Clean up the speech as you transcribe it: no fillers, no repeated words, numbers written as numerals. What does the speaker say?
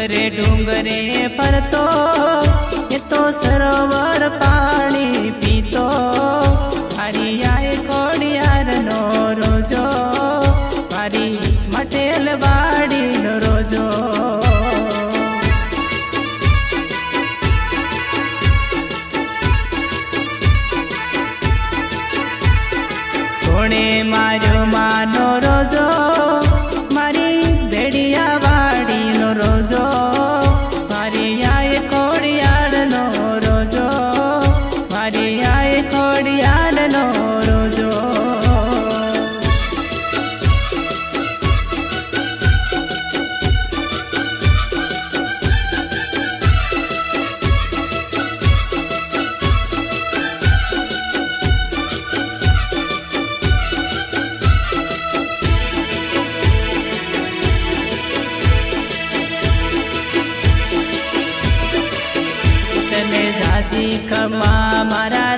ડુંગરે ડુંગરે ફરતો એ તો સરોવર પાણી પીતો હરિયાએ ખોડિયારનો રોજો મારી મટેલ વાડીનો રોજો કોણે માર્યો માનો રોજો મારી ભેડિયા વાડીનો રોજો મારી આય ખોડિયારનો રોજો મારી આય ખોડિયારનો રોજો જાજી ખમા મારા